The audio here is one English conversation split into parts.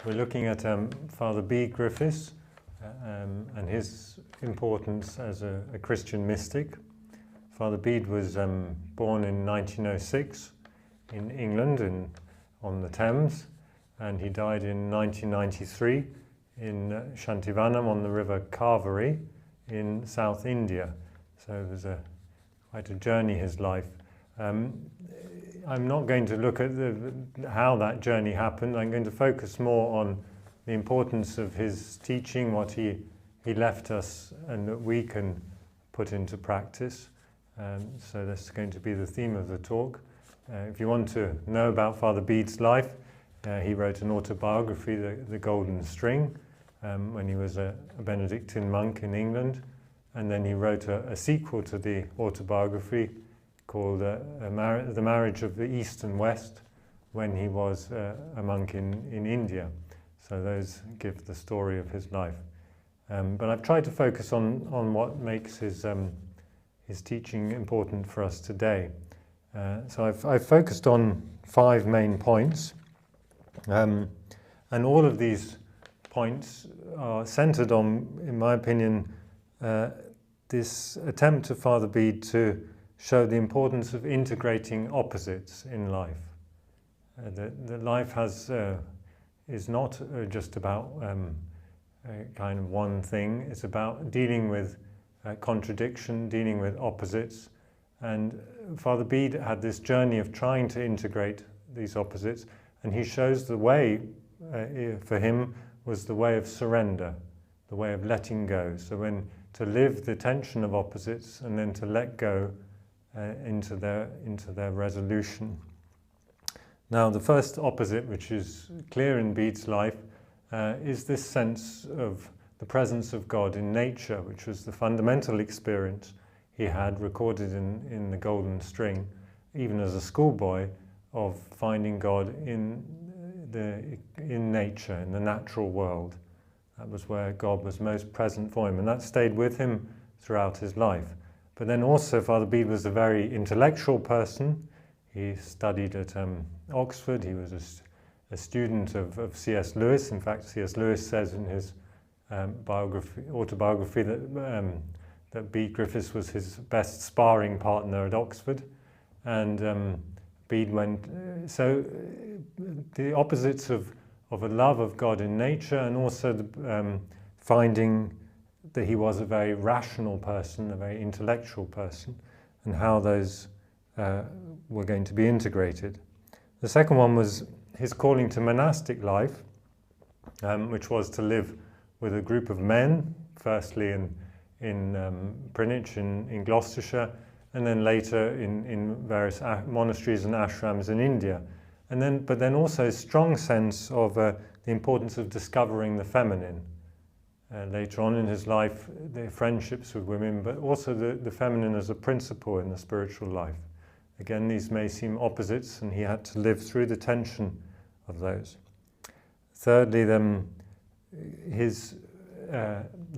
We're looking at Father Bede Griffiths and his importance as a Christian mystic. Father Bede was born in 1906 in England on the Thames, and he died in 1993 in Shantivanam on the river Kaveri in South India. So it was quite a journey, his life. I'm not going to look at how that journey happened. I'm going to focus more on the importance of his teaching, what he left us, and that we can put into practice. So that's going to be the theme of the talk. If you want to know about Father Bede's life, he wrote an autobiography, The Golden String, when he was a Benedictine monk in England. And then he wrote a sequel to the autobiography called The Marriage of the East and West, when he was a monk in India. So those give the story of his life. But I've tried to focus on what makes his teaching important for us today. So I've focused on 5 main points. And all of these points are centered on, in my opinion, this attempt of Father Bede to show the importance of integrating opposites in life. That life is not just about kind of one thing. It's about dealing with contradiction, dealing with opposites. And Father Bede had this journey of trying to integrate these opposites, and he shows the way for him was the way of surrender, the way of letting go. So to live the tension of opposites and then to let go into their resolution. Now, the first opposite, which is clear in Bede's life, is this sense of the presence of God in nature, which was the fundamental experience he had recorded in the Golden String, even as a schoolboy, of finding God in nature, in the natural world. That was where God was most present for him, and that stayed with him throughout his life. But then also Father Bede was a very intellectual person. He studied at Oxford. He was a student of C.S. Lewis. In fact, C.S. Lewis says in his autobiography that Bede Griffiths was his best sparring partner at Oxford. And Bede went... So the opposites of a love of God in nature, and also finding that he was a very rational person, a very intellectual person, and how those were going to be integrated. The second one was his calling to monastic life, which was to live with a group of men, firstly in Greenwich in Gloucestershire, and then later in various monasteries and ashrams in India. But then also a strong sense of the importance of discovering the feminine. Later on in his life, the friendships with women, but also the feminine as a principle in the spiritual life. Again, these may seem opposites, and he had to live through the tension of those. Thirdly, then, his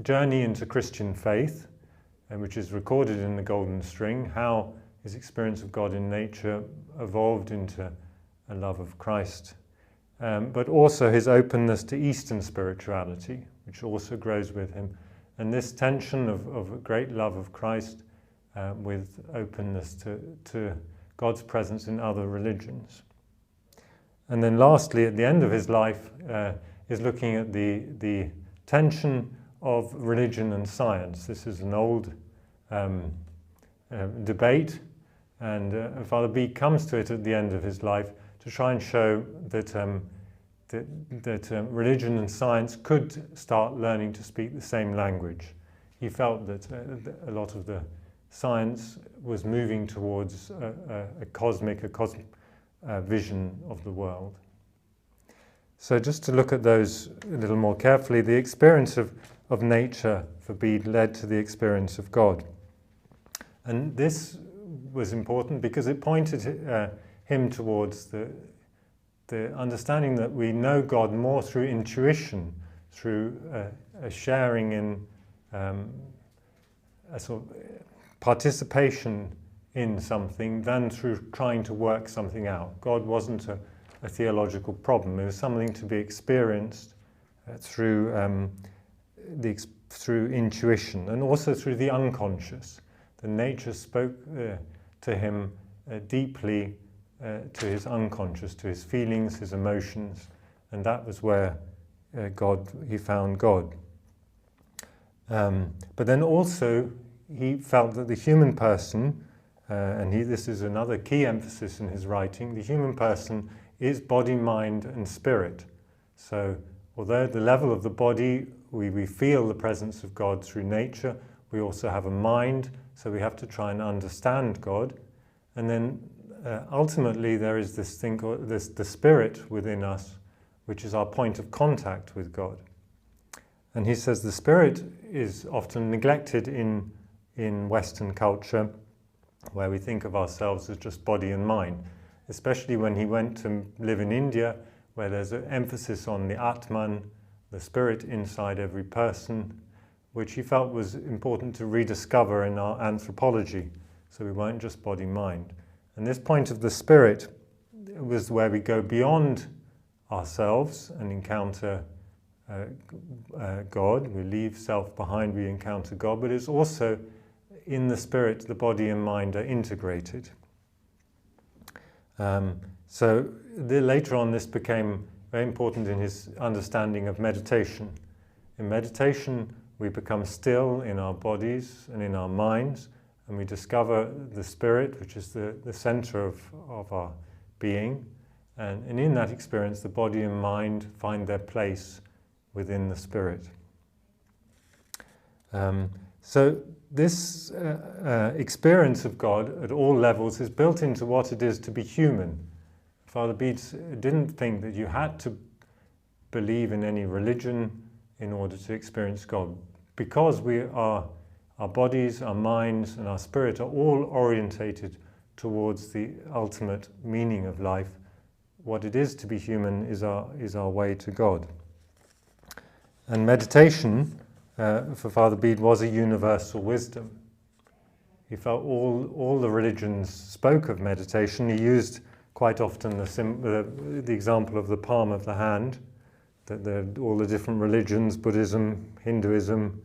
journey into Christian faith, which is recorded in the Golden String, how his experience of God in nature evolved into a love of Christ, but also his openness to Eastern spirituality, which also grows with him, and this tension of a great love of Christ with openness to God's presence in other religions. And then lastly, at the end of his life, is looking at the tension of religion and science. This is an old debate, and Father Bede comes to it at the end of his life to try and show that religion and science could start learning to speak the same language. He felt that a lot of the science was moving towards a cosmic vision of the world. So just to look at those a little more carefully, the experience of nature for Bede led to the experience of God. And this was important because it pointed him towards the understanding that we know God more through intuition, through a sharing in a sort of participation in something, than through trying to work something out. God wasn't a theological problem. It was something to be experienced through intuition and also through the unconscious. The nature spoke to him deeply to his unconscious, to his feelings, his emotions, and that was where he found God. But then also he felt that the human person, this is another key emphasis in his writing, the human person is body, mind and spirit. So although at the level of the body we feel the presence of God through nature, we also have a mind, so we have to try and understand God. And then ultimately there is this thing called the spirit within us, which is our point of contact with God. And he says the spirit is often neglected in Western culture, where we think of ourselves as just body and mind, especially when he went to live in India, where there's an emphasis on the Atman, the spirit inside every person, which he felt was important to rediscover in our anthropology, so we weren't just body-mind. And this point of the spirit was where we go beyond ourselves and encounter God. We leave self behind, we encounter God, but it's also in the spirit, the body and mind are integrated. Later on this became very important in his understanding of meditation. In meditation we become still in our bodies and in our minds, and we discover the spirit, which is the center of our being, and in that experience the body and mind find their place within the spirit. So this experience of God at all levels is built into what it is to be human. Father Bede didn't think that you had to believe in any religion in order to experience God, because our bodies, our minds and our spirit are all orientated towards the ultimate meaning of life. What it is to be human is our way to God. And meditation for Father Bede was a universal wisdom. He felt all the religions spoke of meditation. He used quite often the example of the palm of the hand, that all the different religions, Buddhism, Hinduism,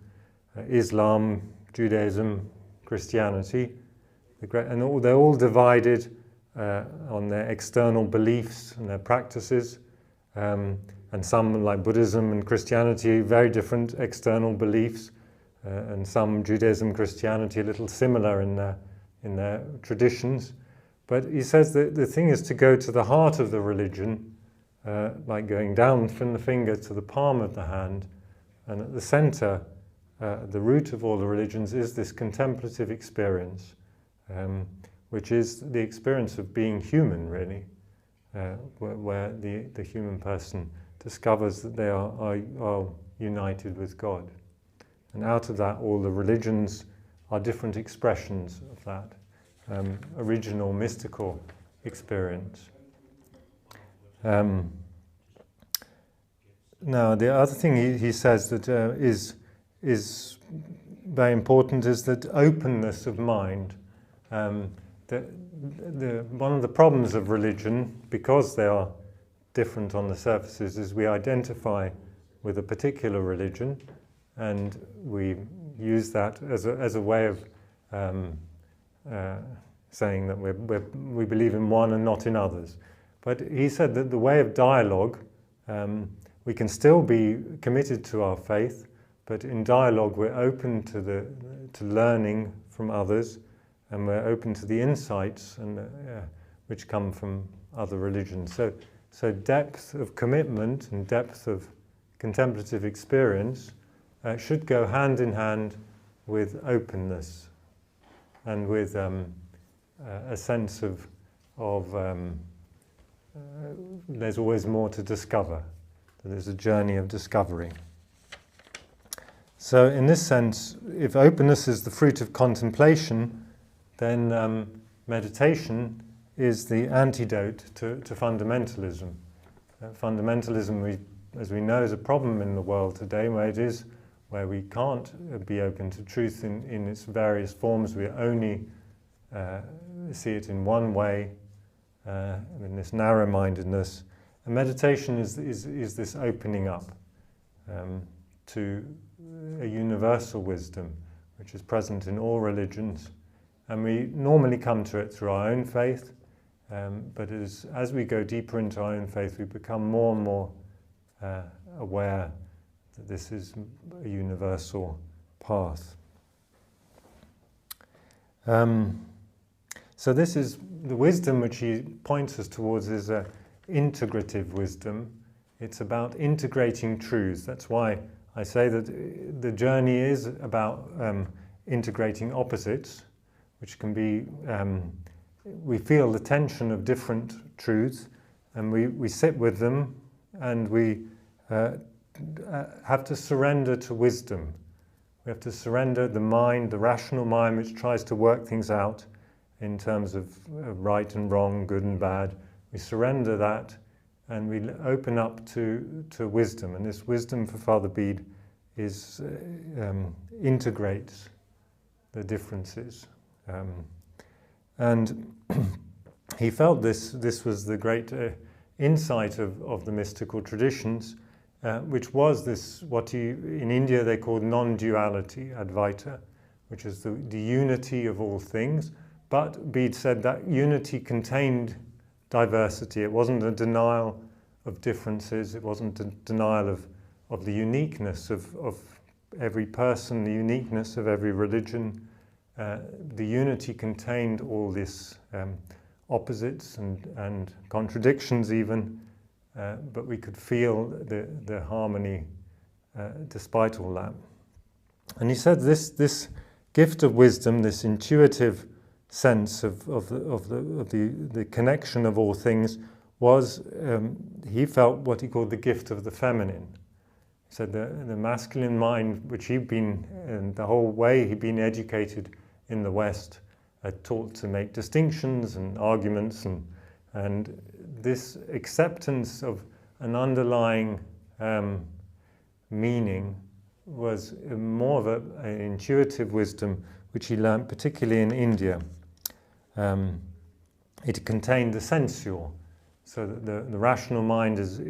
Islam, Judaism, Christianity, and they're all divided on their external beliefs and their practices, and some, like Buddhism and Christianity, very different external beliefs, and some Judaism, Christianity, a little similar in their traditions. But he says that the thing is to go to the heart of the religion, like going down from the finger to the palm of the hand, and at the center, the root of all the religions is this contemplative experience, which is the experience of being human, really, where the human person discovers that they are united with God. And out of that, all the religions are different expressions of that original mystical experience. Now, the other thing he says that is very important is that openness of mind. One of the problems of religion, because they are different on the surfaces, is we identify with a particular religion and we use that as a way of saying that we believe in one and not in others. But he said that the way of dialogue, we can still be committed to our faith, but in dialogue we're open to learning from others, and we're open to the insights which come from other religions. So depth of commitment and depth of contemplative experience should go hand in hand with openness and with a sense of there's always more to discover. There's a journey of discovery. So in this sense, if openness is the fruit of contemplation, then meditation is the antidote to fundamentalism. Fundamentalism, as we know, is a problem in the world today, where we can't be open to truth in its various forms. We only see it in one way, in this narrow-mindedness. And meditation is this opening up to a universal wisdom which is present in all religions. And we normally come to it through our own faith, but as we go deeper into our own faith, we become more and more aware that this is a universal path. So this is the wisdom which he points us towards is a integrative wisdom. It's about integrating truths. That's why I say that the journey is about integrating opposites, which can be, we feel the tension of different truths, and we sit with them, and we have to surrender to wisdom. We have to surrender the mind, the rational mind, which tries to work things out in terms of right and wrong, good and bad. We surrender that, and we open up to wisdom. And this wisdom for Father Bede is integrates the differences. And he felt this was the great insight of the mystical traditions, which was this, what in India they called non-duality, Advaita, which is the unity of all things. But Bede said that unity contained diversity. It wasn't a denial of differences. It wasn't a denial of the uniqueness of every person, the uniqueness of every religion. The unity contained all this opposites and contradictions even, but we could feel the harmony despite all that. And he said this gift of wisdom, this intuitive sense of the connection of all things, was, he felt, what he called the gift of the feminine. He said the masculine mind, which he'd been, and the whole way he'd been educated in the West, taught to make distinctions and arguments, and this acceptance of an underlying meaning was more of an intuitive wisdom which he learnt particularly in India. It contained the sensual, so that the rational mind is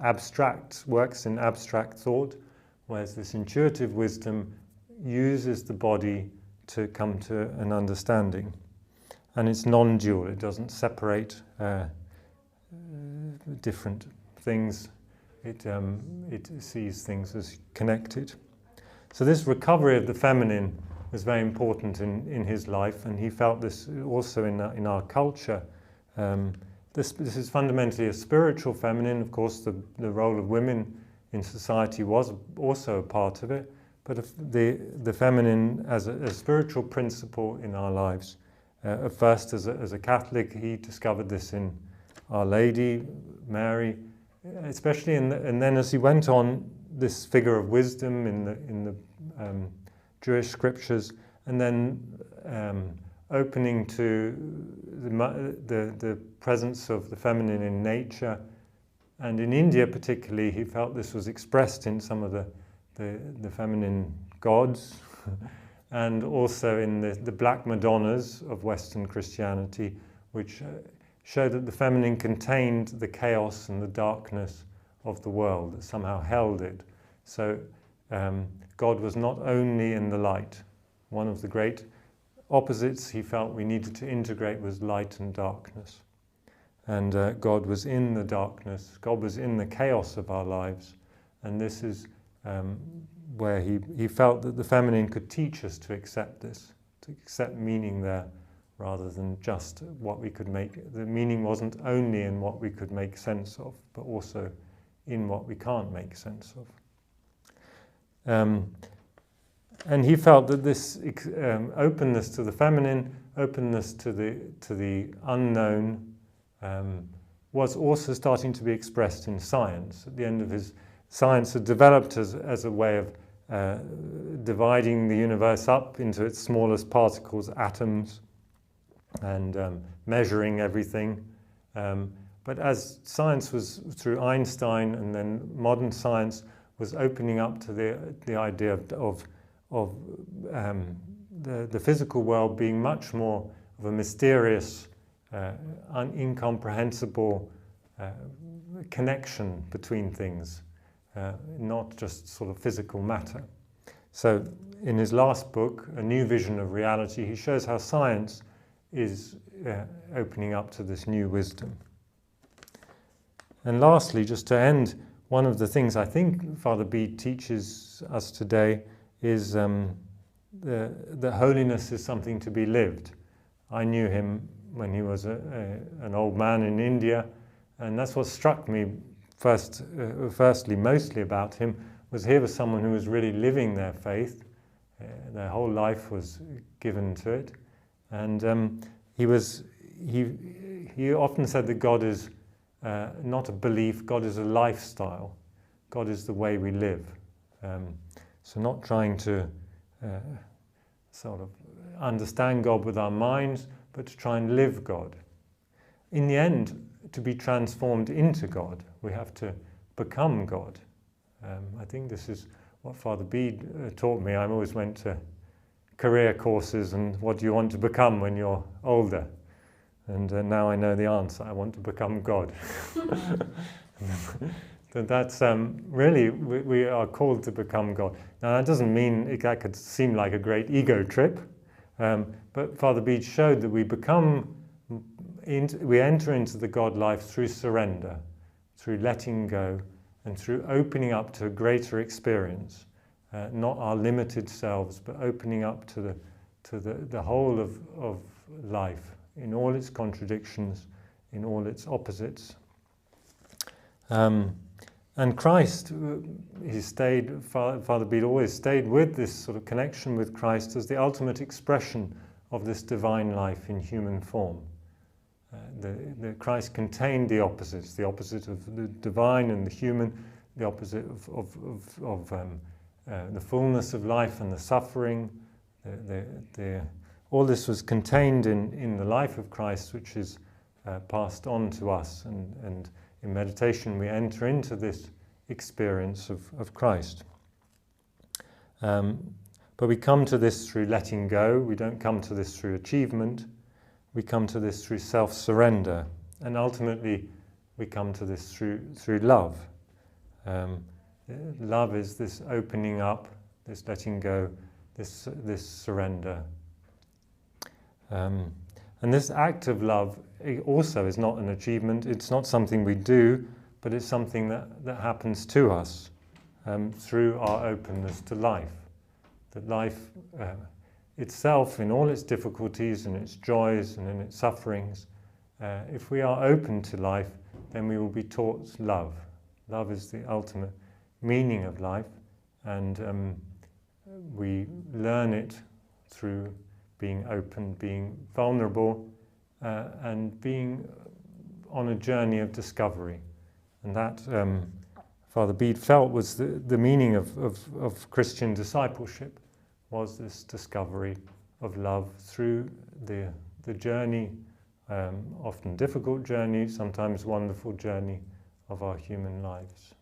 abstract, works in abstract thought, whereas this intuitive wisdom uses the body to come to an understanding. And it's non-dual, it doesn't separate different things, it sees things as connected. So this recovery of the feminine was very important in his life, and he felt this also in our culture. This is fundamentally a spiritual feminine. Of course, the role of women in society was also a part of it, but the feminine as a spiritual principle in our lives. At first, as a Catholic, he discovered this in Our Lady, Mary, especially, and then as he went on, this figure of wisdom in the Jewish scriptures, and then opening to the presence of the feminine in nature. And in India particularly, he felt this was expressed in some of the feminine gods, and also in the Black Madonnas of Western Christianity, which showed that the feminine contained the chaos and the darkness of the world, that somehow held it. So God was not only in the light. One of the great opposites he felt we needed to integrate was light and darkness. And God was in the darkness, God was in the chaos of our lives, and this is where he felt that the feminine could teach us to accept this, to accept meaning there, rather than just what we could make. The meaning wasn't only in what we could make sense of, but also in what we can't make sense of. And he felt that this openness to the feminine, openness to the unknown, was also starting to be expressed in science. At the end of his science had developed as a way of dividing the universe up into its smallest particles, atoms, and measuring everything. But as science was, through Einstein and then modern science, was opening up to the idea of the physical world being much more of a mysterious incomprehensible connection between things, not just sort of physical matter. So in his last book, A New Vision of Reality, he shows how science is opening up to this new wisdom. And lastly, just to end, one of the things I think Father Bede teaches us today is that holiness is something to be lived. I knew him when he was an old man in India, and that's what struck me firstly, mostly about him, was here was someone who was really living their faith. Their whole life was given to it, and he often said that God is not a belief, God is a lifestyle. God is the way we live. So not trying to sort of understand God with our minds, but to try and live God. In the end, to be transformed into God, we have to become God. I think this is what Father Bede taught me. I always went to career courses and what do you want to become when you're older? And now I know the answer. I want to become God. That's really, we are called to become God. Now that doesn't mean that could seem like a great ego trip, but Father Bede showed that we enter into the God life through surrender, through letting go, and through opening up to a greater experience, not our limited selves, but opening up to the whole of life, in all its contradictions, in all its opposites. And Christ, Father Bede always stayed with this sort of connection with Christ as the ultimate expression of this divine life in human form. The Christ contained the opposites, the opposite of the divine and the human, the opposite of the fullness of life and the suffering. All this was contained in the life of Christ, which is passed on to us. And in meditation, we enter into this experience of Christ. But we come to this through letting go. We don't come to this through achievement. We come to this through self-surrender. And ultimately, we come to this through love. Love is this opening up, this letting go, this surrender. And this act of love also is not an achievement. It's not something we do, but it's something that happens to us through our openness to life. That life itself, in all its difficulties and its joys and in its sufferings, if we are open to life, then we will be taught love. Love is the ultimate meaning of life, and we learn it through being open, being vulnerable, and being on a journey of discovery. And that Father Bede felt was the meaning of Christian discipleship, was this discovery of love through the journey, often difficult journey, sometimes wonderful journey of our human lives.